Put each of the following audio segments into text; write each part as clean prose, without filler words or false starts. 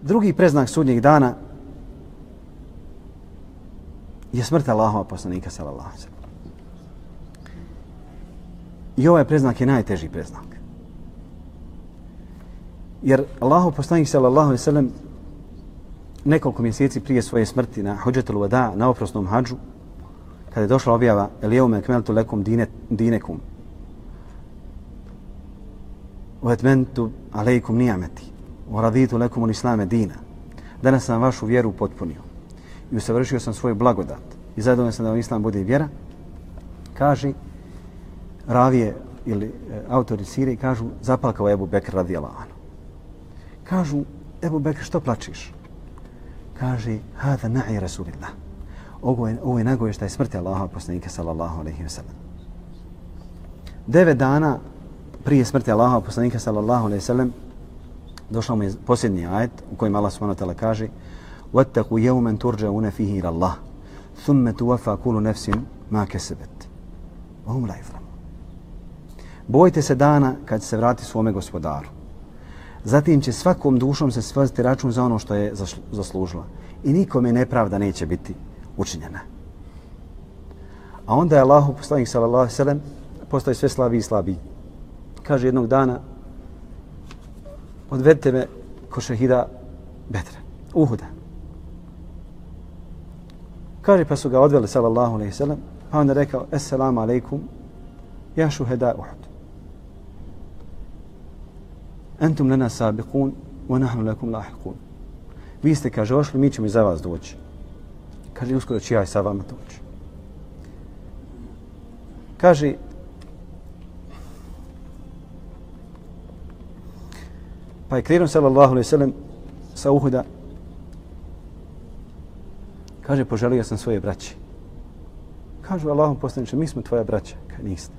Drugi preznak sudnjeg dana je smrt Allahova poslanika sallallahu alejhi ve sellem. I ovaj preznak je najteži preznak. Jer Allahov poslanik sallallahu alejhi ve sellem nekoliko mjeseci prije svoje smrti na Hudžetul Vada, na oprosnom hadžu, kada je došla objava El jevme ekmeltu lekum dinekum wa atmamtu alejkum ni'mati wa raditu lekum al-islame dina. Danas sam vašu vjeru upotpunio i usavršio sam svoj blagodat i zadovoljan sam da vam islam bude vjera. Kaže ravije ili autori sire kažu zaplakao je Ebu Bekr radijallahu anhu. Kažu Ebu Bekr što plačiš? Kaže hada na'i rasulillah. Ovo je nagovještaj smrti Allaha poslanika sallallahu alejhi ve sellem. 9 dana prije smrti Allaha poslanika sallallahu alejhi ve sellem došao mu je posljednji ajet u kojem Allah subhanahu wa ta'ala kaže وَاتَّقُوا يَوْمًا تُرْجَعُونَ فِيهِ إِلَى اللَّهِ ثُمَّ تُوَفَّى كُلُّ نَفْسٍ مَا كَسَبَتْ وَهُمْ لَا يُظْلَمُونَ. Bojte se dana kad se vrati svome gospodaru. Zatim će svakom dušom se svesti račun za ono što je zaslužila. I nikome nepravda neće biti učinjena. A onda je Allahu poslanik sallallahu alejhi ve sellem postao sve slabiji i slabiji. Kaže jednog dana odvedite me ko šehida Bedra, Uhuda. Kaže pa su ga odveli sallallahu alejhi ve sellem, pa onda rekao assalamu alejkum ja šuheda Uhud. Antum lana sabiqun wa nahnu lakum lahiqun. Vi ste, kaže, ošli, mi ćemo i za vas doći. Kaže, uskoro ću ja i sa vama doći. Kaže, pa je krenuo sallallahu alejhi ve sellem sa Uhuda. Kaže, poželio sam svoje braće. Kažu Allahom poslaniče, mi smo tvoja braća. Kaže, niste.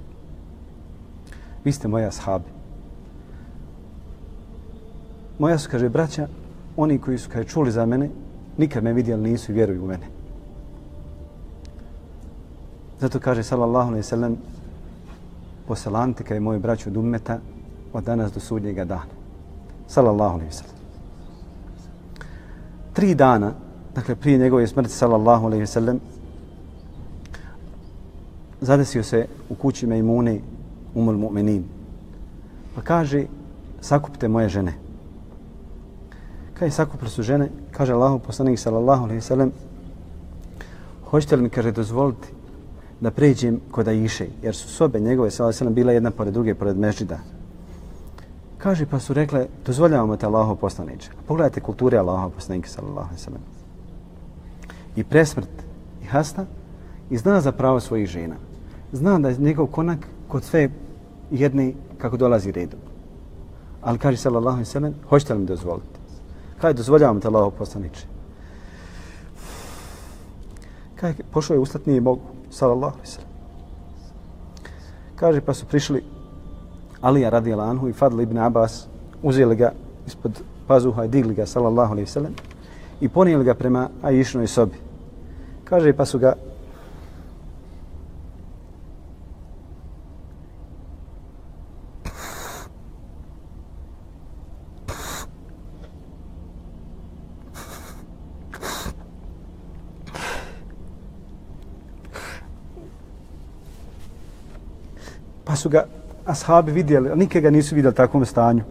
Vi ste moji ashabi. Moja su, kaže, braća, oni koji su, kaže, čuli za mene, nikad me vidjeli nisu i vjeruju u mene. Zato kaže, sallallahu alejhi ve sellem, poselamite, kaže, moju braću od ummeta od danas do sudnjega dana. Sallallahu alejhi ve sellem. 3 dana, dakle, prije njegove smrti, sallallahu alejhi ve sellem, zadesio se u kući Mejmune Umul Mu'minin. Pa kaže, sakupite moje žene. Kaže, sakupili su žene, kaže Allahu poslanik sallallahu alejhi ve sellem, hoćete li mi, kaže, dozvoliti da pređem kod Aiše, jer su sobe njegove sallallahu alejhi ve sellem bile jedna pored druge, pored mešđida. Kaže, pa su rekle, dozvoljavamo te Allahov poslaniče. Pogledajte kulture Allahov poslanika sallallahu alejhi ve sellem. I presmrt, i hasta, i zna za pravo svojih žena. Zna da je njegov konak kod sve jedni kako dolazi redu. Ali kaže sallallahu alejhi ve sellem, hoćete li mi dozvoliti? Kaže, dozvoljavamo te Allahov poslaniče. Kaže, pošao je ustat, nije mogu, sallallahu alejhi ve sellem. Kaže, pa su prišli Alija radijallahu anhu i Fadl ibn Abbas, uzeli ga ispod pazuha i digli ga, sallallahu alejhi ve sellem, i ponijeli ga prema Aišinoj sobi. Kaže, pa su ga ashabi vidjeli, ali nikad ga nisu vidjeli u takvom stanju.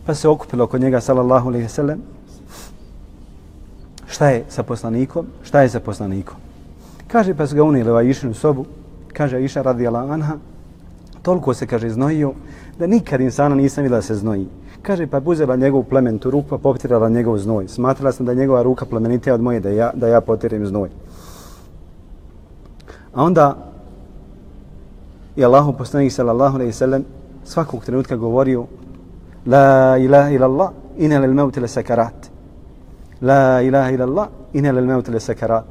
Pa se okupilo oko njega, sallallahu alejhi ve sellem, šta je sa poslanikom, šta je sa poslanikom. Kaže, pa su ga unijeli u Aišinu sobu, kaže Aiša radijallahu anha, toliko se, kaže, znojio, da nikad insana nisam vidjela da se znoji. Kaže, pa uzela njegovu plementu ruku, pa potirala njegov znoj. Smatrala sam da je njegova ruka plemenitija od moje, da ja potirim znoj. A onda i Allahu poslanik sallallahu alejhi ve sellem svakog trenutka govorio la ilaha illallah inna lil mauti lasakarat. La ilaha illallah inna lil mauti lasakarat.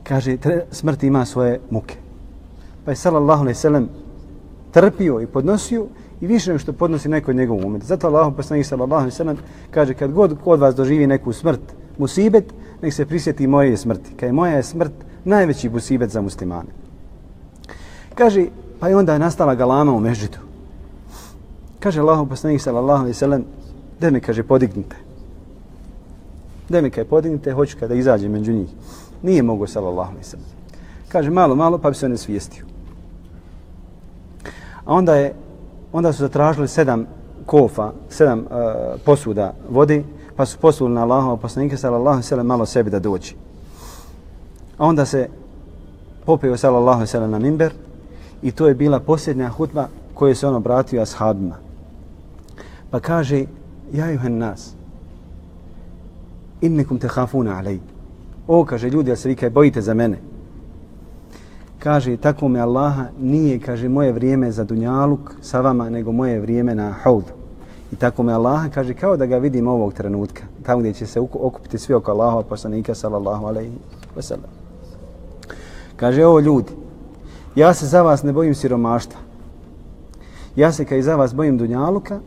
Kaže, smrt ima svoje muke. Pa je sallallahu alejhi ve sellem trpio i podnosio i više nego što podnosi neko od njegovog umeta. Zato Allahu poslanik sallallahu alejhi ve sellem kaže, kad god kod vas doživi neku smrt, musibet, nek se prisjeti moje smrti. Kaže, moja je smrt najveći musibet za muslimane. Kaže, pa i onda je nastala galama u mešđidu. Kaže Allahu poslanik sallallahu alejhi ve sellem, da me, kaže, podignite. Da mi kaj podignite, hoću kada izađe među njih. Nije mogo, sallallahu alejhi ve sellem. Kaže, malo, pa bi se onesvijestio. A onda su zatražili 7 kofa, 7 posuda vode, pa su posuli na Allahova poslanika, sallallahu alejhi ve sellem, malo sebi da dođe. A onda se popeo, sallallahu alejhi ve sellem, na minber i to je bila posljednja hutba koju se on obratio ashabima. Pa kaže, ja juhen nas, innekum tehafuna alej. O, kaže, ljudi, jel se vi kaj bojite za mene? Kaže, tako me Allaha, nije, kaže, moje vrijeme za dunjaluk sa vama, nego moje vrijeme na haud. I tako me Allaha, kaže, kao da ga vidim ovog trenutka, tamo gdje će se okupiti svi oko Allahova poslanika, sallallahu alejhi ve sellem. Kaže, o ljudi, ja se za vas ne bojim siromaštva. Ja se kaj za vas bojim dunjaluka,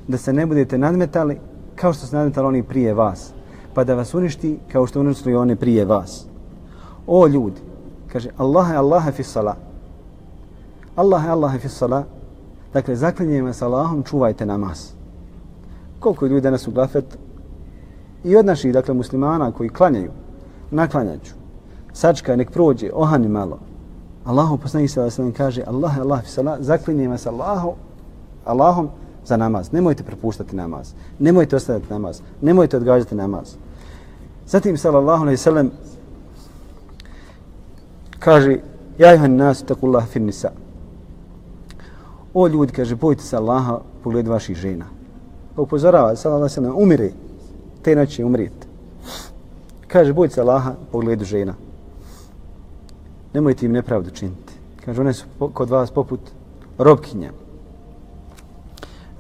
da se ne budete nadmetali kao što se nadmetali oni prije vas, pa da vas uništi kao što uništili oni prije vas. O ljudi, kaže, Allahe fi salah. Allahe fi salah. Dakle, zaklinjem vas Allahom, čuvajte namaz. Koliko ljudi danas u gafet i od naših, dakle, muslimana koji klanjaju, naklanjaću, sačkaj, nek prođe, ohani malo. Allahu poslanik sallallahu alejhi ve sellem kaže, Allahe fi salah, zaklinjem vas Allahom za namaz. Nemojte propuštati namaz. Nemojte ostaviti namaz. Nemojte odgađati namaz. Zatim, sallallahu alejhi ve sellem, kaže, ja juhan nas taqullaha fin nisa. O ljudi, kaže, bojte se Allaha u pogledu vaših žena. Pa upozorava, sallallahu alejhi ve sellem, umire, te noći umrijete. Kaže, bojte se Allaha u pogledu žena. Nemojte im nepravdu činiti. Kaže, one su kod vas poput robkinja.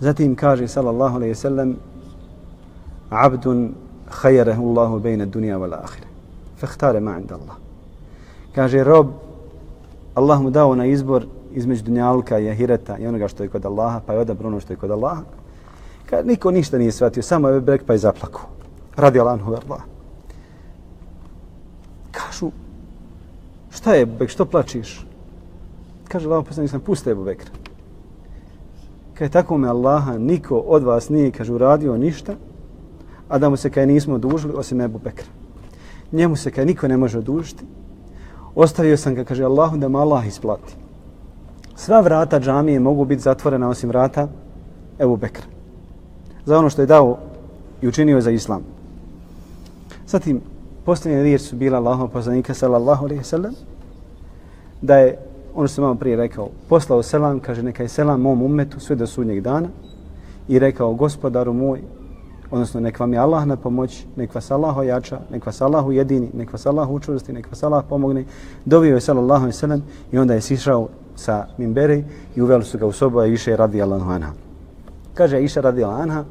Zatim kaže, sallallahu alejhi ve sellem, abdun khayarahu Allahu bejna dunja wal ahire. Fehtare ma inda Allah. Kaže, rob, Allah mu dao na izbor između dunjalka i ahireta i onoga što je kod Allaha, pa je odabrao ono što je kod Allaha. Kaže, niko ništa nije shvatio, samo je brek pa je zaplakao. Radi Allahu Allah. Kažu, šta je, Bek, što plačiš? Kaže, Allah poslanik sam, puste Ebu Bekra. Kaže, tako me Allaha, niko od vas nije, kaže, uradio ništa, a da mu se kaj nismo odužili, osim Ebu Bekra. Njemu se kaj niko ne može odužiti. Ostavio sam ga, kaže, Allahu da mu Allah isplati. Sva vrata džamije mogu biti zatvorena osim vrata Ebu Bekra. Za ono što je dao i učinio za islam. Zatim, posljednje riječ su bila Allahov poslanika, sallallahu alejhi ve sellem, da je, ono što sam malo prije rekao, poslao selam, kaže, neka je selam mom ummetu sve do sudnjeg dana i rekao, gospodaru moj, odnosno nek vam je Allah na pomoć, nek vas Allah ojača, nek vas Allah ujedini, nek vas Allah učvrsti, nek vas Allah pomogne. Dovio je sallallahu alejhi ve sellem i onda je sišao sa minberi i uveli su ga u sobu Iše radijallahu anha. Kaže Iša radijallahu anha,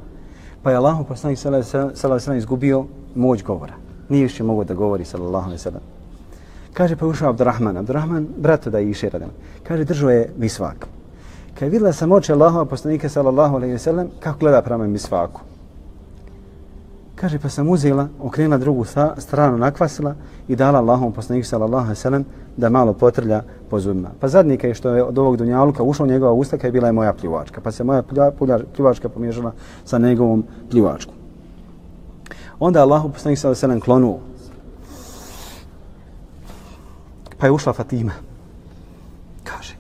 pa je Allahu poslanik sallallahu alejhi ve sellem izgubio moć govora. Nije više mogao da govori, sallallahu alejhi ve sellem. Kaže, pa ušao Abdurrahman, brat da Iše radijallahu. Kaže, držao je misvak. Kad vidjela sam oči Allahova poslanika, sallallahu alejhi ve sellem, kako gleda prema misvaku. Kaže, pa sam uzela, okrenula drugu stranu, nakvasila i dala Allahovom poslaniku, sallallahu alejhi ve sellem, da malo potrlja po zubima. Pa zadnji kaj što je od ovog dunjaluka ušao u njegova usta, kaj bila je moja pljuvačka. Pa se moja pljuvačka pomiješala sa njegovom pljuvačkom. Onda Allahov poslanik, sallallahu alejhi ve sellem, klonuo. Pa je ušla Fatima. Kaže,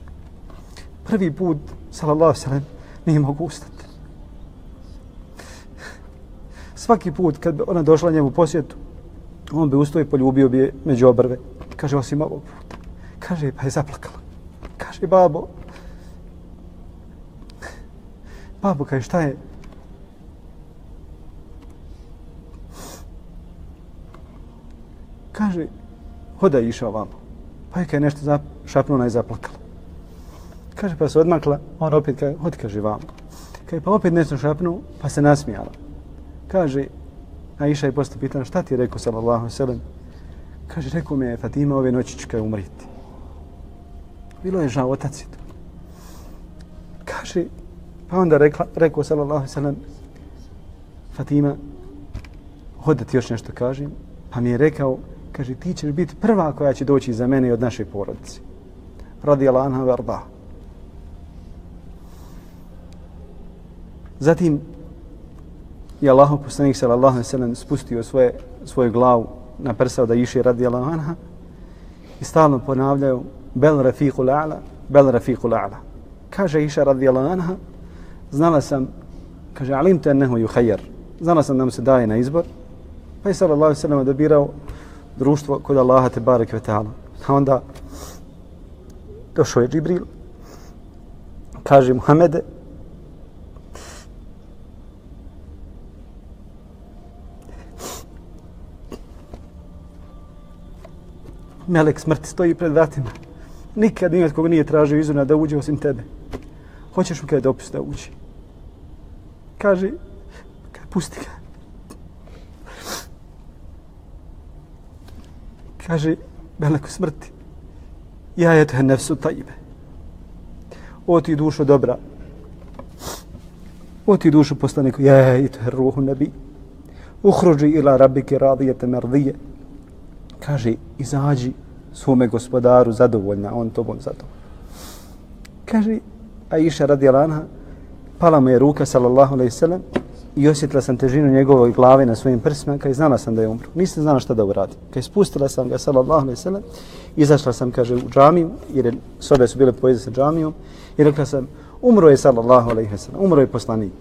prvi put, sallallahu alejhi ve sellem, nije mogu ustati. Svaki put kad bi ona došla njemu u posjetu, on bi ustao i poljubio bi je među obrve. Kaže, osim ovog puta. Kaže, pa je zaplakala. Kaže, babo, kaže, šta je? Kaže, hoda je išao vamo. Pa je kaj nešto šapnula i zaplakala. Kaže, pa se odmakla, on opet kaže, hodi, kaže, vamo. Kaže, pa opet nešto šapnuo, pa se nasmijala. Kaže, Aisha je posto pitala, šta ti je rekao, sallallahu alejhi ve sellem? Kaže, rekao mi je, Fatima, ove noći ću kaj umriti. Bilo je žao, otac je to. Kaže, pa onda rekao, sallallahu alejhi ve sellem, Fatima, hod da ti još nešto kažem. Pa mi je rekao, kaže, ti ćeš biti prva koja će doći za mene i od naše porodice. Radijallahu anha varda. Zatim, i Allahov poslanik sallallahu alejhi ve sellem spustio svoju glavu na prsa da Iši radijallahu anha i stalno ponavljaju bel rafiqul a'la, bel rafiqul a'la. Kaže Iša radijallahu anha, znala sam, kaže, alimtu ennehu yuhayyar, znala sam da mu se daje na izbor, pa je sallallahu alejhi ve sellem odabirao društvo kod Allaha te barek ve ta'ala. A onda došao je Džibril, kaže Muhammede, melek smrti stoji pred vratima. Nikad nije od koga nije tražio izuna da uđe osim tebe. Hoćeš mu kada dopust da uđe? Kaže, pusti ga. Kaže, meleku smrti, ja je to nefsu tajibe. O ti dušo dobra. O ti dušo poslaniku, ja je to ruhu nebi. Uhruđi ila rabike radijete merdije. Kaže, izađi svome gospodaru zadovoljna, on tobom zadovoljna. Kaže, a Iša radijallahu anha, pala mu je ruka, sallallahu alejhi ve sellem, i osjetila sam težinu njegove glave na svojim prsima, kad znala sam da je umro. Nisam znala šta da uradim. Kad spustila sam ga, sallallahu alejhi ve sellem, izašla sam, kaže, u džamiju, jer sobe su bile povezane sa džamijom, i rekla sam, umro je, sallallahu alejhi ve sellem, umro je poslanik.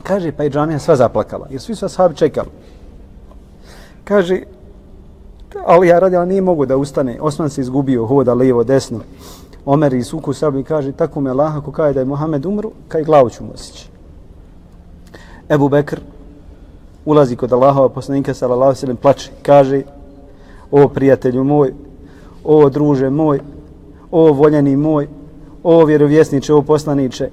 Kaže, pa i džamija sva zaplakala, jer svi su ashabi čekali. Kaže, ali ja radijallahu nije mogu da ustane. Osman se izgubio, hoda lijevo, desno. Omer i suku sabi kaže, tako me Allah, ako kaže da je Muhammed umru, kaj glavu ću mu osjeći. Ebu Bekr ulazi kod Allahova poslanika, sallallahu alejhi ve sellem, plače, kaže, o prijatelju moj, o druže moj, o voljeni moj, o vjerovjesniče, o poslaniče,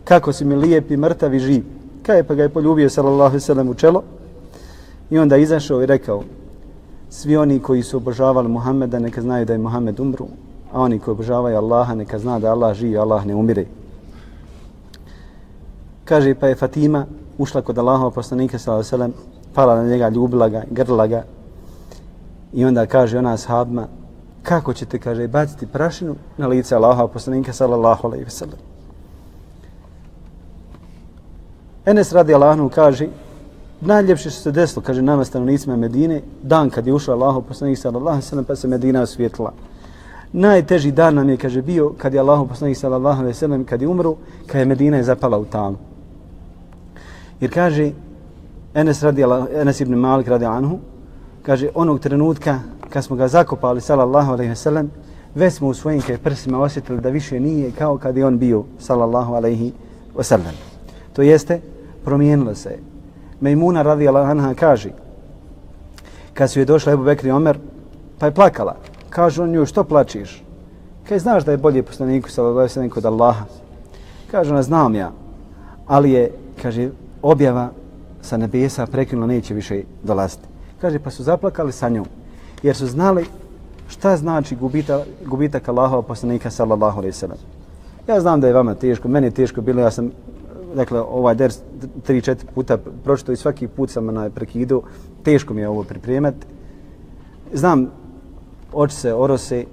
kako si mi lijep i mrtav i živ. Kaj pa ga je poljubio, sallallahu alejhi ve sellem, u čelo i onda izašao i rekao, svi oni koji su obožavali Muhammeda neka znaju da je Muhammed umru, a oni koji obožavaju Allaha neka zna da Allah živi, Allah ne umire. Kaže, pa je Fatima ušla kod Allahova poslanika, sallallahu alejhi ve sellem, pala na njega, ljubila ga, grla ga i onda kaže ona ashabima, kako ćete, kaže, baciti prašinu na lice Allahova poslanika, sallallahu alejhi ve sellem. Enes radijallahu anhu kaže, najljepše što se desilo, kaže, nama stanovnicima Medine, dan kad je ušao Allahov poslanik, sallallahu alejhi ve sellem, pa se Medina osvijetlila. Najteži dan nam je, kaže, bio kad je Allahov poslanik, sallallahu alejhi ve sellem, kad je umro, kad je Medina je zapala u tamu. Jer kaže Enes ibn Malik radijallahu anhu, kaže, onog trenutka kad smo ga zakopali, sallallahu alejhi ve sellem, već smo u svojim prsima osjetili da više nije kao kad je on bio, sallallahu alejhi ve sellem. To jeste, promijenilo se. Mejmuna radijallahu anha kaže, kad su je došla Ebu Bekr i Omer, pa je plakala. Kaže on nju, što plačiš? Kaj znaš da je bolje poslaniku, sallallahu alejhi ve sellem, kod Allaha? Kaže ona, znam ja, ali je, kaže, objava sa nebesa prekinula, neće više dolaziti. Kaže, pa su zaplakali sa njom, jer su znali šta znači gubitak Allahova poslanika, sallallahu alejhi ve sellem. Ja znam da je vama teško, meni je teško bilo, ja sam, dakle, ovaj ders 3-4 puta pročito i svaki put sam prekidu, teško mi je ovo pripremati. Znam, oči se orose,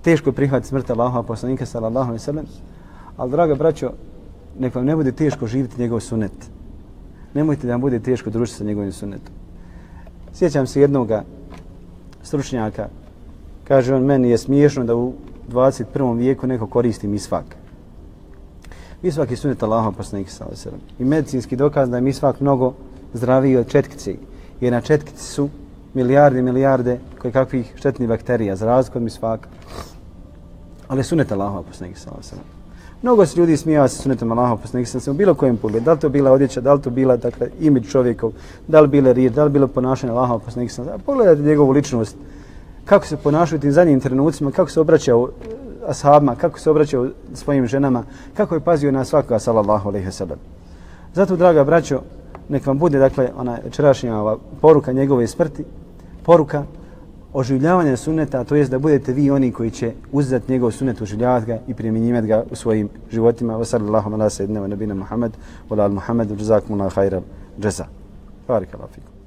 teško je prihvatiti smrt Allahova poslanika, sallallahu alejhi ve sellem, ali, draga braćo, nek vam ne bude teško živjeti njegov sunet. Nemojte da vam bude teško družiti sa njegovim sunetom. Sjećam se jednoga stručnjaka, kaže on, meni je smiješno da u 21. vijeku neko koristi misvak. Misvak je sunet Allahova poslanika, sallallahu alejhi ve sellem. I medicinski dokaz da je misvak mnogo zdraviji od četkice, jer na četkici su milijarde koje kakvih štetnih bakterija, za razliku od misvaka. Ali sunet Allahova poslanika, sallallahu alejhi ve sellem. Mnogo se ljudi smijava se sunetom Allahova poslanika, sallallahu alejhi ve sellem, u bilo kojem pogledu. Da li to bila odjeća, da li to bila, dakle, imidž čovjekov, da li bile riječ, da li bilo ponašanje Allahova poslanika, sallallahu alejhi ve sellem. Pogledajte njegovu ličnost, kako se ponašao u tim zadnjim trenucima, kako se obraćao ashabima, kako se obraćao svojim ženama, kako je pazio na svakoga, sallallahu alejhi ve sellem. Zato, draga braćo, nek vam bude, dakle, ona večerašnja poruka njegove smrti, poruka oživljavanja sunneta, to jest da budete vi oni koji će uzeti njegov sunnet, oživljavati ga i primjenjivati ga u svojim životima. Wa sallallahu ala sayyidina wa nabina Muhammad wa ala Muhammad, jazakumullahu khairan jaza. Barakallahu fikum.